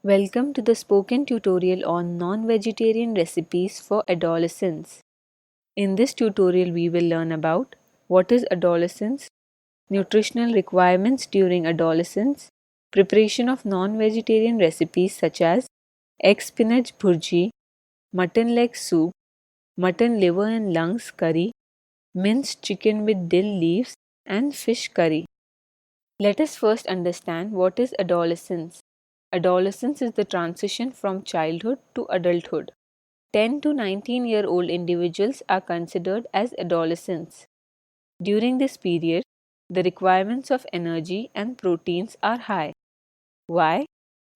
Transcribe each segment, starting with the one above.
Welcome to the spoken tutorial on non-vegetarian recipes for adolescents. In this tutorial we will learn about what is adolescence, nutritional requirements during adolescence, preparation of non-vegetarian recipes such as egg spinach bhurji, mutton leg soup, mutton liver and lungs curry, minced chicken with dill leaves and fish curry. Let us first understand what is adolescence. Adolescence is the transition from childhood to adulthood. 10 to 19-year-old individuals are considered as adolescents. During this period, the requirements of energy and proteins are high. Why?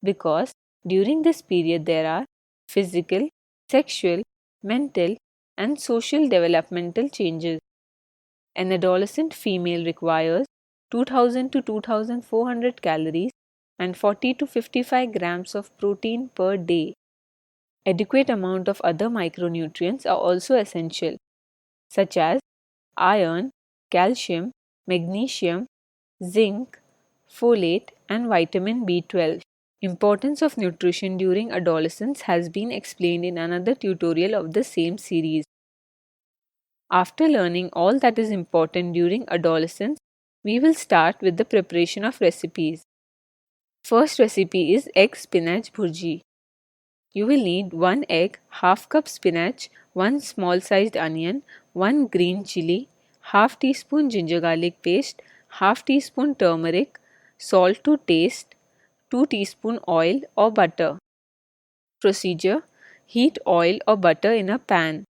Because during this period there are physical, sexual, mental, and social developmental changes. An adolescent female requires 2000 to 2400 calories and 40 to 55 grams of protein per day. Adequate amount of other micronutrients are also essential, such as iron, calcium, magnesium, zinc, folate, and vitamin B12. Importance of nutrition during adolescence has been explained in another tutorial of the same series. After learning all that is important during adolescence, we will start with the preparation of recipes. First recipe is egg spinach bhurji. You will need 1 egg, half cup spinach, 1 small sized onion, 1 green chili, half teaspoon ginger garlic paste, half teaspoon turmeric, salt to taste, 2 teaspoon oil or butter. Procedure: heat oil or butter in a pan.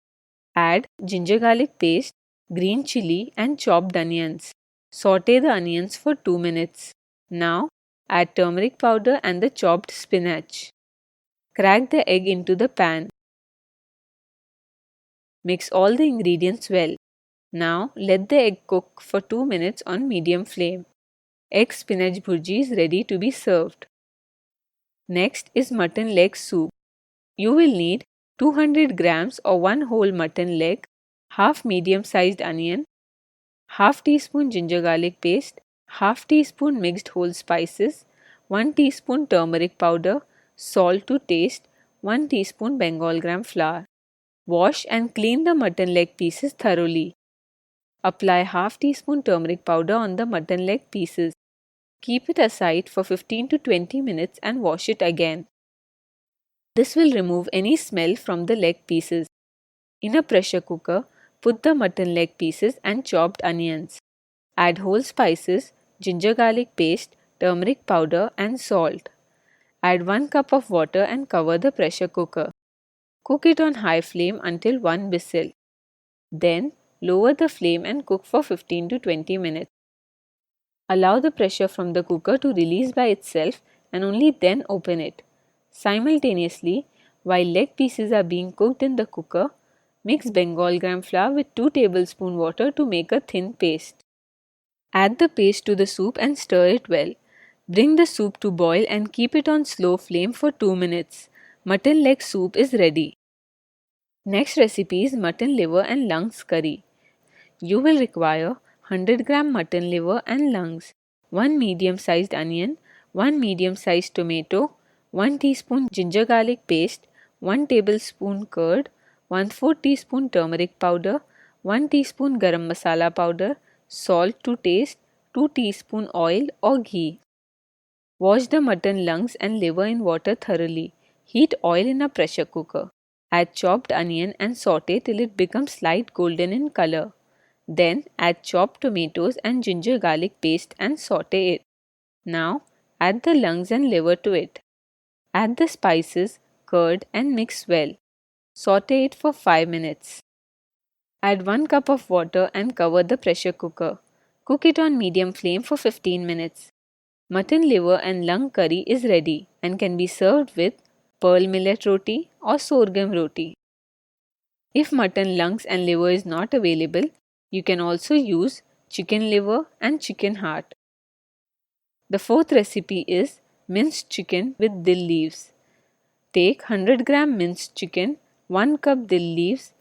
Add ginger garlic paste, green chili and chopped onions. Saute the onions for 2 minutes. Now add turmeric powder and the chopped spinach. Crack the egg into the pan. Mix all the ingredients well. Now let the egg cook for 2 minutes on medium flame. Egg spinach bhurji is ready to be served. Next is mutton leg soup. You will need 200 grams or 1 whole mutton leg, half medium sized onion, half teaspoon ginger garlic paste, half teaspoon mixed whole spices, 1 teaspoon turmeric powder, salt to taste, 1 teaspoon Bengal gram flour. Wash and clean the mutton leg pieces thoroughly. Apply half teaspoon turmeric powder on the mutton leg pieces. Keep it aside for 15 to 20 minutes and wash it again. This will remove any smell from the leg pieces. In a pressure cooker, put the mutton leg pieces and chopped onions. Add whole spices, ginger garlic paste, turmeric powder and salt. Add 1 cup of water and cover the pressure cooker. Cook it on high flame until 1 whistle. Then lower the flame and cook for 15 to 20 minutes. Allow the pressure from the cooker to release by itself and only then open it. Simultaneously, while leg pieces are being cooked in the cooker, mix Bengal gram flour with 2 tablespoons water to make a thin paste. Add the paste to the soup and stir it well. Bring the soup to boil and keep it on slow flame for 2 minutes. Mutton leg soup is ready. Next recipe is mutton liver and lungs curry. You will require 100 gram mutton liver and lungs, 1 medium sized onion, 1 medium sized tomato, 1 teaspoon ginger garlic paste, 1 tablespoon curd, 1/4 teaspoon turmeric powder, 1 teaspoon garam masala powder, salt to taste, 2 teaspoon oil or ghee. Wash the mutton lungs and liver in water thoroughly. Heat oil in a pressure cooker. Add chopped onion and saute till it becomes light golden in color. Then add chopped tomatoes and ginger garlic paste and saute it. Now add the lungs and liver to it. Add the spices, curd and mix well. Saute it for 5 minutes. Add 1 cup of water and cover the pressure cooker. Cook it on medium flame for 15 minutes. Mutton liver and lung curry is ready and can be served with pearl millet roti or sorghum roti. If mutton lungs and liver is not available, you can also use chicken liver and chicken heart. The fourth recipe is minced chicken with dill leaves. Take 100 gram minced chicken, 1 cup dill leaves,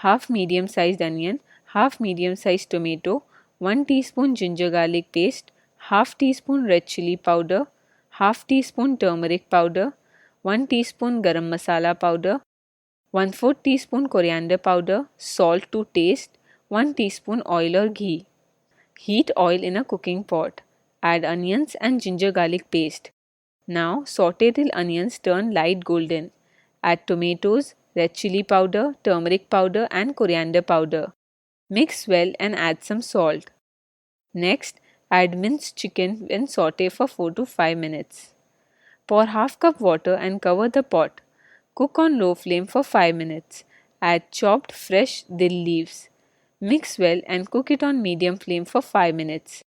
half medium sized onion, half medium sized tomato, 1 teaspoon ginger garlic paste, half teaspoon red chili powder, half teaspoon turmeric powder, 1 teaspoon garam masala powder, 1/4 teaspoon coriander powder, salt to taste, 1 teaspoon oil or ghee. Heat oil in a cooking pot. Add onions and ginger garlic paste. Now saute till onions turn light golden. Add tomatoes, red chili powder, turmeric powder and coriander powder. Mix well and add some salt. Next, add minced chicken and saute for 4 to 5 minutes. Pour half cup water and cover the pot. Cook on low flame for 5 minutes. Add chopped fresh dill leaves. Mix well and cook it on medium flame for 5 minutes.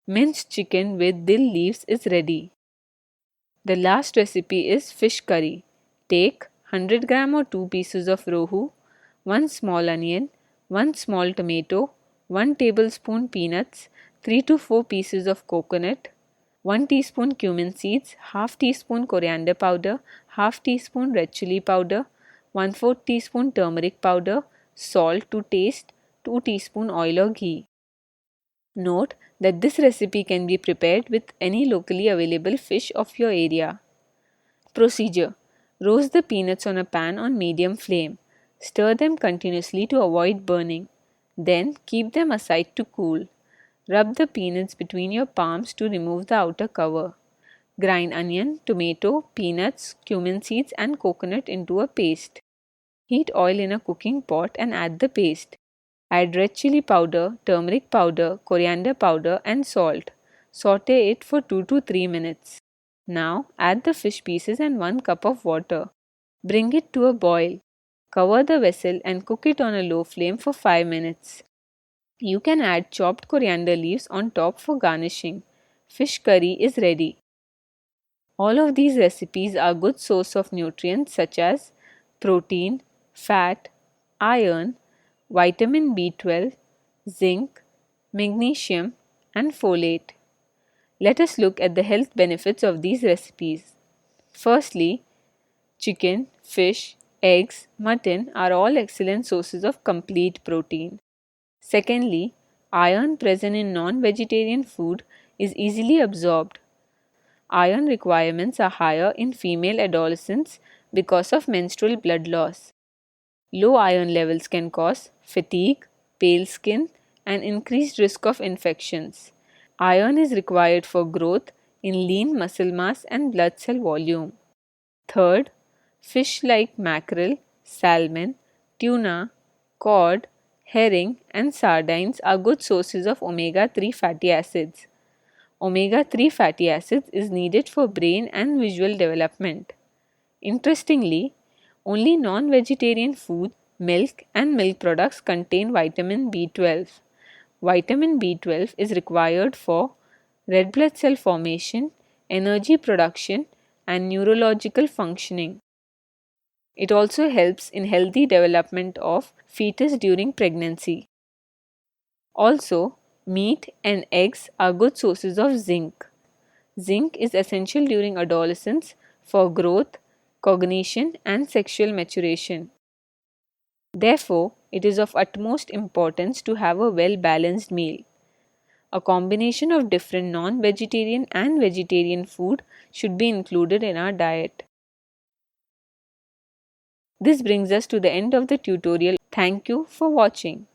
Minced chicken with dill leaves is ready. The last recipe is fish curry. Take 100 gram or 2 pieces of rohu, 1 small onion, 1 small tomato, 1 tablespoon peanuts, 3 to 4 pieces of coconut, 1 teaspoon cumin seeds, half teaspoon coriander powder, half teaspoon red chili powder, 1/4 teaspoon turmeric powder, salt to taste, 2 teaspoon oil or ghee. Note that this recipe can be prepared with any locally available fish of your area. Procedure: roast the peanuts on a pan on medium flame. Stir them continuously to avoid burning. Then keep them aside to cool. Rub the peanuts between your palms to remove the outer cover. Grind onion, tomato, peanuts, cumin seeds and coconut into a paste. Heat oil in a cooking pot and add the paste. Add red chili powder, turmeric powder, coriander powder and salt. Saute it for 2 to 3 minutes. Now add the fish pieces and 1 cup of water. Bring it to a boil. Cover the vessel and cook it on a low flame for 5 minutes. You can add chopped coriander leaves on top for garnishing. Fish curry is ready. All of these recipes are good source of nutrients such as protein, fat, iron, vitamin B12, zinc, magnesium and folate. Let us look at the health benefits of these recipes. Firstly, chicken, fish, eggs, mutton are all excellent sources of complete protein. Secondly, iron present in non-vegetarian food is easily absorbed. Iron requirements are higher in female adolescents because of menstrual blood loss. Low iron levels can cause fatigue, pale skin, and increased risk of infections. Iron is required for growth in lean muscle mass and blood cell volume. Third, fish like mackerel, salmon, tuna, cod, herring, and sardines are good sources of omega 3 fatty acids. Omega 3 fatty acids is needed for brain and visual development. Interestingly, only non-vegetarian food, milk and milk products contain vitamin B12. Vitamin B12 is required for red blood cell formation, energy production and neurological functioning. It also helps in healthy development of fetus during pregnancy. Also, meat and eggs are good sources of zinc. Zinc is essential during adolescence for growth, cognition, and sexual maturation. Therefore, it is of utmost importance to have a well balanced meal. A combination of different non vegetarian and vegetarian food should be included in our diet. This brings us to the end of the tutorial. Thank you for watching.